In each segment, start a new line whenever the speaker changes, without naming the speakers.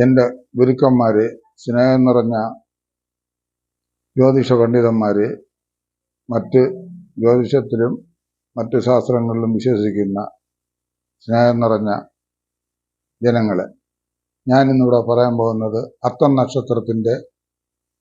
എൻ്റെ ഗുരുക്കന്മാര്, സ്നേഹം നിറഞ്ഞ ജ്യോതിഷ പണ്ഡിതന്മാര്, മറ്റ് ജ്യോതിഷത്തിലും മറ്റു ശാസ്ത്രങ്ങളിലും വിശ്വസിക്കുന്ന സ്നേഹം നിറഞ്ഞ ജനങ്ങളെ, ഞാനിന്നിവിടെ പറയാൻ പോകുന്നത് അത്തം നക്ഷത്രത്തിൻ്റെ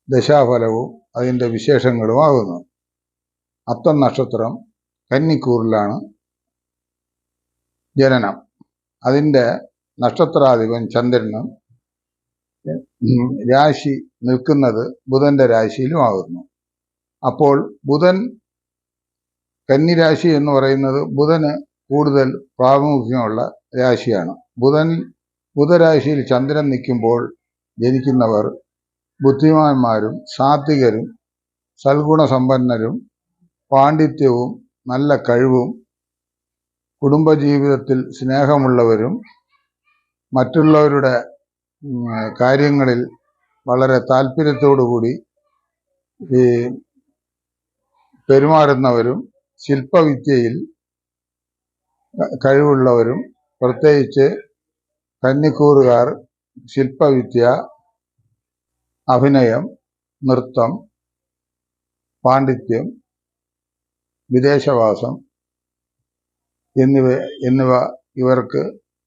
ദശാഫലവും അതിൻ്റെ വിശേഷങ്ങളുമാകുന്നു. അത്തം നക്ഷത്രം കന്നിക്കൂറിലാണ് ജനനം. അതിൻ്റെ നക്ഷത്രാധിപൻ ചന്ദ്രനും രാശി നിൽക്കുന്നത് ബുധന്റെ രാശിയിലുമാകുന്നു. അപ്പോൾ ബുധൻ, കന്നിരാശി എന്ന് പറയുന്നത് ബുധന് കൂടുതൽ പ്രാമുഖ്യമുള്ള രാശിയാണ്. ബുധരാശിയിൽ ചന്ദ്രൻ നിൽക്കുമ്പോൾ ജനിക്കുന്നവർ ബുദ്ധിമാന്മാരും സാത്വികരും സൽഗുണസമ്പന്നരും പാണ്ഡിത്യവും നല്ല കഴിവും കുടുംബജീവിതത്തിൽ സ്നേഹമുള്ളവരും മറ്റുള്ളവരുടെ കാര്യങ്ങളിൽ വളരെ താല്പര്യത്തോടുകൂടി പെരുമാറുന്നവരും ശില്പവിദ്യയിൽ കഴിവുള്ളവരും, പ്രത്യേകിച്ച് കന്നിക്കൂറുകാർ ശില്പവിദ്യ, അഭിനയം, നൃത്തം, പാണ്ഡിത്യം, വിദേശവാസം എന്നിവ ഇവർക്ക്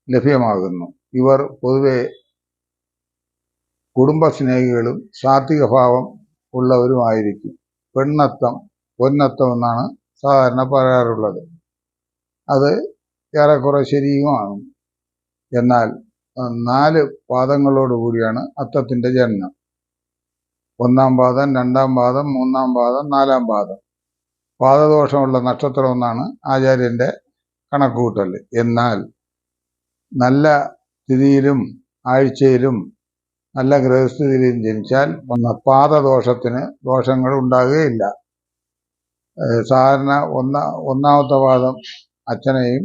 ലഭ്യമാകുന്നു. ഇവർ പൊതുവെ കുടുംബസ്നേഹികളും സാത്വിക ഭാവം ഉള്ളവരുമായിരിക്കും. പെണ്ണത്തം, പൊന്നത്തം എന്നാണ് സാധാരണ പറയാറുള്ളത്. അത് ഏറെക്കുറെ ശരിയുമാണ്. എന്നാൽ 4 പാദങ്ങളോടുകൂടിയാണ് അത്തത്തിൻ്റെ ജനനം. 1-ാം പാദം, 2-ാം പാദം, 3-ാം പാദം, 4-ാം പാദം. പാദദോഷമുള്ള നക്ഷത്രം എന്നാണ് ആചാര്യൻ്റെ കണക്കുകൂട്ടൽ. എന്നാൽ നല്ല തിഥിയിലും ആഴ്ചയിലും നല്ല ഗ്രഹസ്ഥിതിയിലും ജനിച്ചാൽ പാദദോഷത്തിന് ദോഷങ്ങൾ ഉണ്ടാകുകയില്ല. സാധാരണ ഒന്നാമത്തെ പാദം അച്ഛനെയും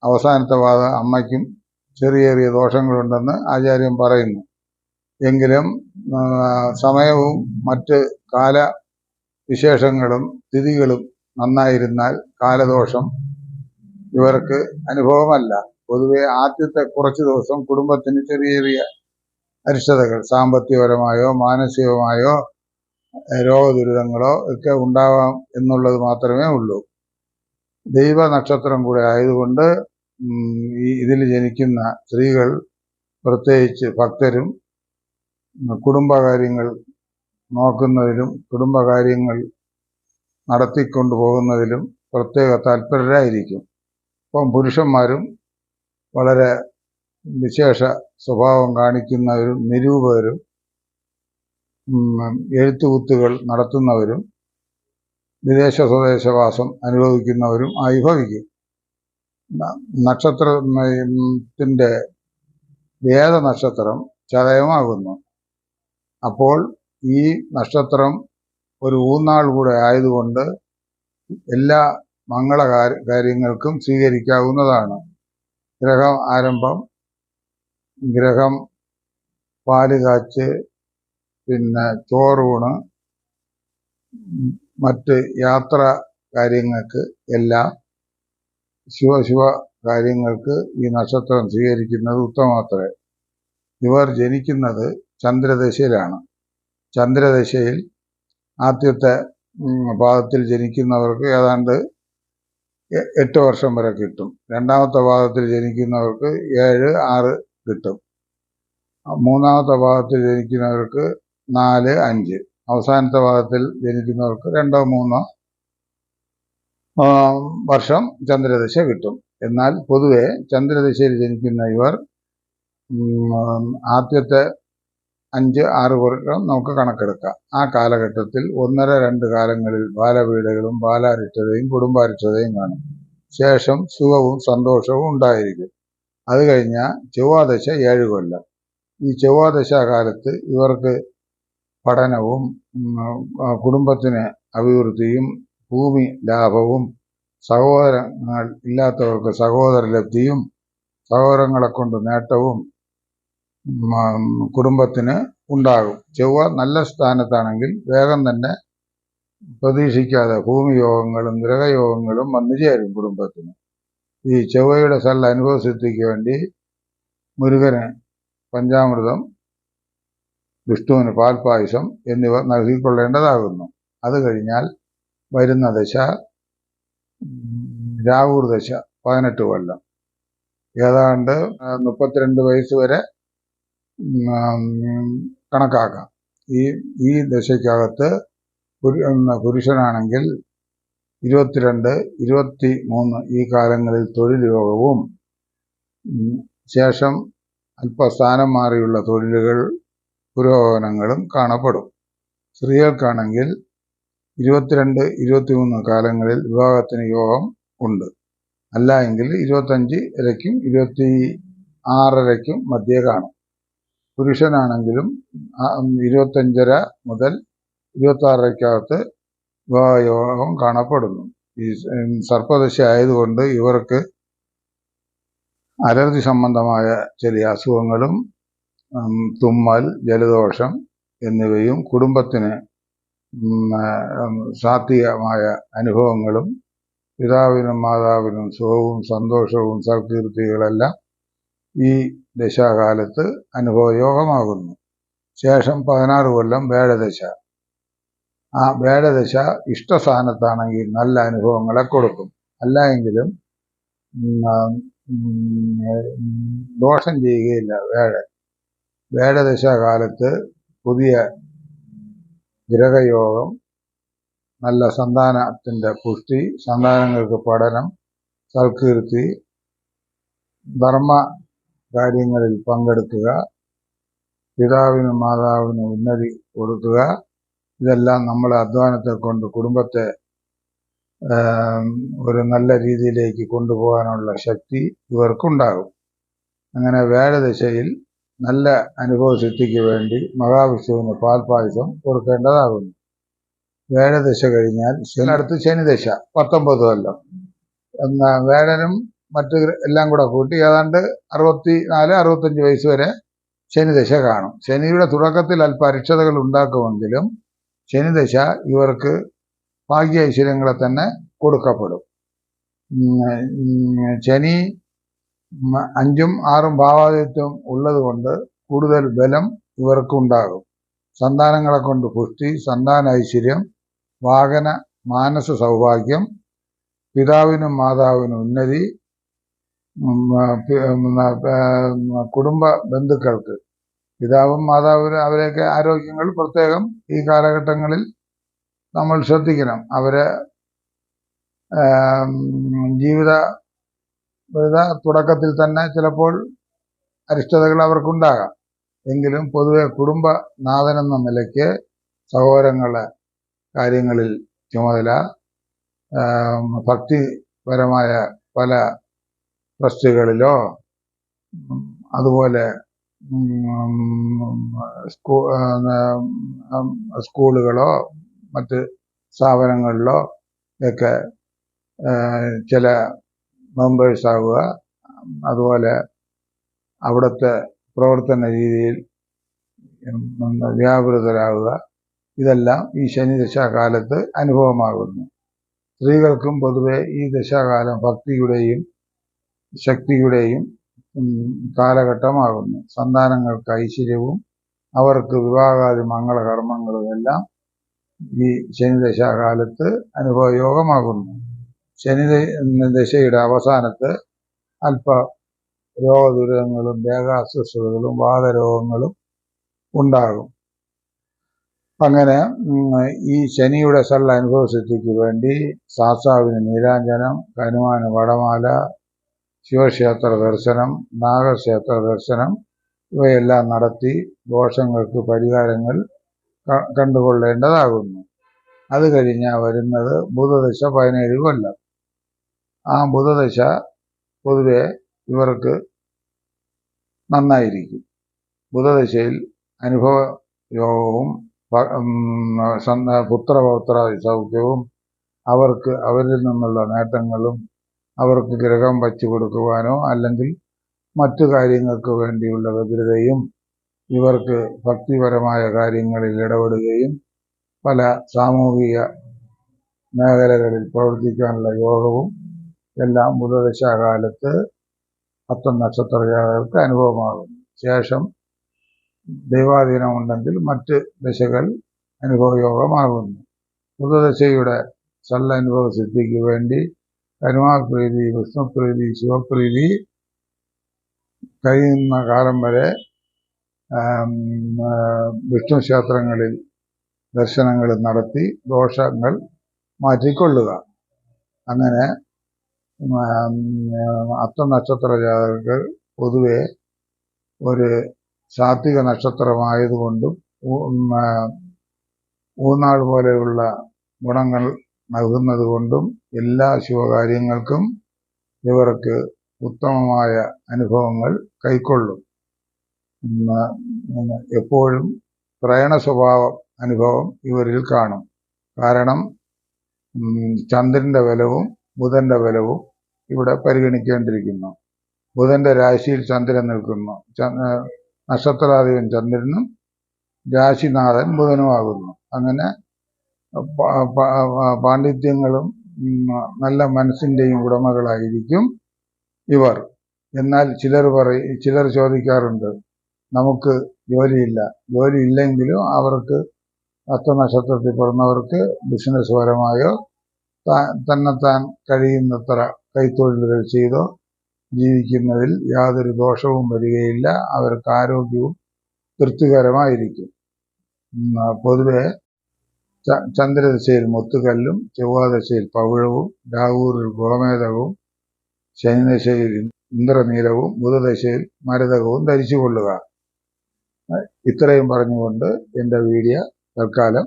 അവസാനത്തെ പാദം അമ്മയ്ക്കും ചെറിയ ചെറിയ ദോഷങ്ങളുണ്ടെന്ന് ആചാര്യൻ പറയുന്നു. എങ്കിലും സമയവും മറ്റ് കാലവിശേഷങ്ങളും തിഥികളും നന്നായിരുന്നാൽ കാലദോഷം ഇവർക്ക് അനുഭവമല്ല. പൊതുവെ ആദ്യത്തെ കുറച്ച് ദിവസം കുടുംബത്തിന് ചെറിയ ചെറിയ അരിഷ്ടതകൾ, സാമ്പത്തികപരമായോ മാനസികമായോ രോഗദുരിതങ്ങളോ ഒക്കെ ഉണ്ടാവാം എന്നുള്ളത് മാത്രമേ ഉള്ളൂ. ദൈവ നക്ഷത്രം കൂടെ ആയതുകൊണ്ട് ഇതിൽ ജനിക്കുന്ന സ്ത്രീകൾ, പ്രത്യേകിച്ച് ഭക്തരും, കുടുംബകാര്യങ്ങൾ നോക്കുന്നതിലും കുടുംബകാര്യങ്ങൾ നടത്തിക്കൊണ്ടു പോകുന്നതിലും പ്രത്യേക താല്പര്യരായിരിക്കും. അപ്പം പുരുഷന്മാരും വളരെ വിശേഷ സ്വഭാവം കാണിക്കുന്നവരും നിരൂപകരും എഴുത്തുകുത്തുകൾ നടത്തുന്നവരും വിദേശ സ്വദേശവാസം അനുഭവിക്കുന്നവരും ആയി ഭവിക്കും. നക്ഷത്രത്തിൻ്റെ വേദനക്ഷത്രം ചതയമാകുന്നു. അപ്പോൾ ഈ നക്ഷത്രം ഒരു ഊന്നാൾ കൂടെ ആയതുകൊണ്ട് എല്ലാ കാര്യങ്ങൾക്കും സ്വീകരിക്കാവുന്നതാണ്. ഗ്രഹം ആരംഭം, ഗ്രഹം പാല് കാച്ച്, പിന്നെ ചോറൂണ്, മറ്റ് യാത്ര കാര്യങ്ങൾക്ക് എല്ലാം ശുഭ കാര്യങ്ങൾക്ക് ഈ നക്ഷത്രം സ്വീകരിക്കുന്നത് ഉത്തമമത്രേ. ഇവർ ജനിക്കുന്നത് ചന്ദ്രദശയിലാണ്. ചന്ദ്രദശയിൽ ആദ്യത്തെ പാദത്തിൽ ജനിക്കുന്നവർക്ക് ഏതാണ്ട് 8 വർഷം വരെ കിട്ടും. 2-ാമത്തെ പാദത്തിൽ ജനിക്കുന്നവർക്ക് 7-6 കിട്ടും. 3-ാമത്തെ പാദത്തിൽ ജനിക്കുന്നവർക്ക് 4-5. അവസാനത്തെ പാദത്തിൽ ജനിക്കുന്നവർക്ക് 2-3 വർഷം ചന്ദ്രദശ കിട്ടും. എന്നാൽ പൊതുവെ ചന്ദ്രദശയിൽ ജനിക്കുന്ന ഇവർ ആദ്യത്തെ 5-6 വർഷം നമുക്ക് കണക്കെടുക്കാം. ആ കാലഘട്ടത്തിൽ 1.5-2 കാലങ്ങളിൽ ബാലപീഡകളും ബാലാരിഷ്ടതയും കുടുംബാരിഷ്ടതയും കാണും. ശേഷം സുഖവും സന്തോഷവും ഉണ്ടായിരിക്കും. അത് കഴിഞ്ഞാൽ ചൊവ്വാദശ 7 കൊല്ലം. ഈ ചൊവ്വാദശാകാലത്ത് ഇവർക്ക് പഠനവും കുടുംബത്തിന് അഭിവൃദ്ധിയും ഭൂമി ലാഭവും സഹോദരങ്ങൾ ഇല്ലാത്തവർക്ക് സഹോദരലബ്ധിയും സഹോദരങ്ങളെ കൊണ്ട് നേട്ടവും കുടുംബത്തിന് ഉണ്ടാകും. ചൊവ്വ നല്ല സ്ഥാനത്താണെങ്കിൽ വേഗം തന്നെ പ്രതീക്ഷിക്കാതെ ഭൂമിയോഗങ്ങളും ഗ്രഹയോഗങ്ങളും വന്നു ചേരും കുടുംബത്തിന്. ഈ ചൊവ്വയുടെ അനുഭവസിദ്ധിക്ക് വേണ്ടി മുരുകന് പഞ്ചാമൃതം വിഷ്ണുവിന് പാൽപായസം എന്നിവ നൽകിക്കൊള്ളേണ്ടതാകുന്നു. അത് കഴിഞ്ഞാൽ വരുന്ന ദശ രാഹുർ ദശ 18 കൊല്ലം, ഏതാണ്ട് 32 വയസ്സ് വരെ കണക്കാക്കാം. ഈ ദശയ്ക്കകത്ത് പുരുഷനാണെങ്കിൽ 22, 23 ഈ കാലങ്ങളിൽ തൊഴിൽ യോഗവും ശേഷം അല്പസ്ഥാനം മാറിയുള്ള തൊഴിലുകൾ പുരോഗമനങ്ങളും കാണപ്പെടും. സ്ത്രീകൾക്കാണെങ്കിൽ 22, 23 കാലങ്ങളിൽ വിവാഹത്തിന് യോഗം ഉണ്ട്. അല്ല എങ്കിൽ 25 26 മധ്യേ കാണും. പുരുഷനാണെങ്കിലും 25 മുതൽ 26 വിവാഹയോഗം കാണപ്പെടുന്നു. ഈ സർപ്പദശ ആയതുകൊണ്ട് ഇവർക്ക് അലർജി സംബന്ധമായ ചില അസുഖങ്ങളും തുമ്മൽ, ജലദോഷം എന്നിവയും കുടുംബത്തിന് സാത്വികമായ അനുഭവങ്ങളും പിതാവിനും മാതാവിനും സുഖവും സന്തോഷവും സൽകീർത്തികളെല്ലാം ഈ ദശാകാലത്ത് അനുഭവയോഗമാകുന്നു. ശേഷം 16 കൊല്ലം വേഴദശ. ആ വേഴദശ ഇഷ്ടസ്ഥാനത്താണെങ്കിൽ നല്ല അനുഭവങ്ങളെ കൊടുക്കും. അല്ല എങ്കിലും ദോഷം ചെയ്യുകയില്ല. വേഴദശാകാലത്ത് പുതിയ ഗ്രഹയോഗം, നല്ല സന്താനത്തിന്റെ പുഷ്ടി, സന്താനങ്ങൾക്ക് പഠനം, സൽകീർത്തി, ധർമ്മ കാര്യങ്ങളിൽ പങ്കെടുക്കുക, പിതാവിനും മാതാവിനും ഉന്നതി കൊടുക്കുക, ഇതെല്ലാം നമ്മളെ അധ്വാനത്തെ കൊണ്ട് കുടുംബത്തെ ഒരു നല്ല രീതിയിലേക്ക് കൊണ്ടുപോകാനുള്ള ശക്തി ഇവർക്കുണ്ടാകും. അങ്ങനെ വേഴദശയിൽ നല്ല അനുഭവസിദ്ധിക്ക് വേണ്ടി മഹാവിഷ്ണുവിന് പാൽപായസം കൊടുക്കേണ്ടതാകുന്നു. വേഴദശ കഴിഞ്ഞാൽ അടുത്ത് ശനിദശ 19 കൊല്ലം. വേഴനും മറ്റ് എല്ലാം കൂടെ കൂട്ടി ഏതാണ്ട് 64, 65 വയസ്സ് വരെ ശനിദശ കാണും. ശനിയുടെ തുടക്കത്തിൽ അല്പ അരിഷ്ടതകൾ ഉണ്ടാക്കുമെങ്കിലും ശനിദശ ഇവർക്ക് ഭാഗ്യ ഐശ്വര്യങ്ങളെ തന്നെ കൊടുക്കപ്പെടും. ശനി 5ഉം 6ഉം ഭാവാദിത്യം ഉള്ളത് കൊണ്ട് കൂടുതൽ ബലം ഇവർക്കുണ്ടാകും. സന്താനങ്ങളെ കൊണ്ട് പുഷ്ടി, സന്താന ഐശ്വര്യം, വാഹന മാനസ സൗഭാഗ്യം, പിതാവിനും മാതാവിനും ഉന്നതി, കുടുംബ ബന്ധുക്കൾക്ക് പിതാവും മാതാവിനും അവരെയൊക്കെ ആരോഗ്യങ്ങൾ പ്രത്യേകം ഈ കാലഘട്ടങ്ങളിൽ നമ്മൾ ശ്രദ്ധിക്കണം. അവരെ ജീവിത തുടക്കത്തിൽ തന്നെ ചിലപ്പോൾ അരിഷ്ടതകൾ അവർക്കുണ്ടാകാം. എങ്കിലും പൊതുവെ കുടുംബനാഥനെന്ന നിലയ്ക്ക് സഹോദരങ്ങളെ കാര്യങ്ങളിൽ ചുമതല, ഭക്തിപരമായ പല ട്രസ്റ്റുകളിലോ അതുപോലെ സ്കൂളുകളോ മറ്റ് സ്ഥാപനങ്ങളിലോ ഒക്കെ ചില മെമ്പേഴ്സ് ആവുക, അതുപോലെ അവിടുത്തെ പ്രവർത്തന രീതിയിൽ വ്യാപൃതരാകുക, ഇതെല്ലാം ഈ ശനി ദശാകാലത്ത് അനുഭവമാകുന്നു. സ്ത്രീകൾക്കും പൊതുവെ ഈ ദശാകാലം ഭക്തിയുടെയും ശക്തിയുടെയും കാലഘട്ടമാകുന്നു. സന്താനങ്ങൾക്ക് ഐശ്വര്യവും അവർക്ക് വിവാഹാദി മംഗളകർമ്മങ്ങളും എല്ലാം ഈ ശനിദശാകാലത്ത് അനുഭവയോഗമാകുന്നു. ശനിദശയുടെ അവസാനത്ത് അല്പ രോഗദുരിതങ്ങളും ദേഹാസ്വസ്ഥതകളും വാതരോഗങ്ങളും ഉണ്ടാകും. അങ്ങനെ ഈ ശനിയുടെ സള്ള അനുഭവസിദ്ധിക്ക് വേണ്ടി സാസാവിന് നീരാഞ്ജനം, ഹനുമാന് വടമാല, ശിവക്ഷേത്ര ദർശനം, നാഗക്ഷേത്ര ദർശനം ഇവയെല്ലാം നടത്തി ദോഷങ്ങൾക്ക് പരിഹാരങ്ങൾ കണ്ടുകൊള്ളേണ്ടതാകുന്നു. അത് കഴിഞ്ഞാൽ വരുന്നത് ബുധദശ 17 കൊല്ലം. ആ ബുധദശ പൊതുവെ ഇവർക്ക് നന്നായിരിക്കും. ബുധദശയിൽ അനുഭവ യോഗവും പുത്രപൗത്ര സൗഖ്യവും അവരിൽ നിന്നുള്ള നേട്ടങ്ങളും അവർക്ക് ഗ്രഹം വച്ചു കൊടുക്കുവാനോ അല്ലെങ്കിൽ മറ്റു കാര്യങ്ങൾക്ക് വേണ്ടിയുള്ള വ്യഗ്രതയും ഇവർക്ക് ഭക്തിപരമായ കാര്യങ്ങളിൽ ഇടപെടുകയും പല സാമൂഹിക മേഖലകളിൽ പ്രവർത്തിക്കാനുള്ള യോഗവും എല്ലാം ബുധദശാകാലത്ത് 10 നക്ഷത്രജാതകർക്ക് അനുഭവമാകുന്നു. ശേഷം ദൈവാധീനമുണ്ടെങ്കിൽ മറ്റ് ദശകൾ അനുഭവയോഗമാകുന്നു. ബുധദശയുടെ സല്ലനുഭവ സിദ്ധിക്ക് വേണ്ടി ഹനുമാപ്രീതി, വിഷ്ണുപ്രീതി, ശിവപ്രീതി കഴിയുന്ന കാലം വരെ വിഷ്ണു ക്ഷേത്രങ്ങളിൽ ദർശനങ്ങൾ നടത്തി ദോഷങ്ങൾ മാറ്റിക്കൊള്ളുക. അങ്ങനെ അത്തനക്ഷത്ര ജാതകർക്ക് പൊതുവെ ഒരു സാത്വിക നക്ഷത്രമായതുകൊണ്ടും ഊന്നാൾ പോലെയുള്ള ഗുണങ്ങൾ നൽകുന്നത് കൊണ്ടും എല്ലാ ശുഭകാര്യങ്ങൾക്കും ഇവർക്ക് ഉത്തമമായ അനുഭവങ്ങൾ കൈക്കൊള്ളും. എപ്പോഴും പ്രയണ സ്വഭാവം അനുഭവം ഇവരിൽ കാണും. കാരണം ചന്ദ്രന്റെ ബലവും ബുധന്റെ ബലവും ഇവിടെ പരിഗണിക്കേണ്ടിയിരിക്കുന്നു. ബുധന്റെ രാശിയിൽ ചന്ദ്രൻ നിൽക്കുന്നു. നക്ഷത്രാധിപൻ ചന്ദ്രനും രാശിനാഥൻ ബുധനുമാകുന്നു. അങ്ങനെ പാണ്ഡിത്യങ്ങളും നല്ല മനസ്സിന്റെയും ഉടമകളായിരിക്കും ഇവർ. എന്നാൽ ചിലർ ചോദിക്കാറുണ്ട്, നമുക്ക് ജോലിയില്ല. ജോലി ഇല്ലെങ്കിലും അവർക്ക് അത്തനക്ഷത്രത്തിൽ പിറന്നവർക്ക് ബിസിനസ് പരമായോ തന്നെത്താൻ കഴിയുന്നത്ര കൈത്തൊഴിലുകൾ ചെയ്തോ ജീവിക്കുന്നതിൽ യാതൊരു ദോഷവും വരികയില്ല. അവർക്ക് ആരോഗ്യവും തൃപ്തികരമായിരിക്കും. പൊതുവെ ചന്ദ്രദശയിൽ മുത്തുകല്ലും, ചൊവ്വാദശയിൽ പവിഴവും, രാഹുവിൽ ഗോമേതകവും, ശനിദശയിൽ ഇന്ദ്രനീലവും, ബുധദശയിൽ മരതകവും ധരിച്ചുകൊള്ളുക. ഇത്രയും പറഞ്ഞുകൊണ്ട് എൻ്റെ വീഡിയോ തൽക്കാലം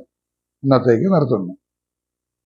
ഇന്നത്തേക്ക് നിർത്തുന്നു.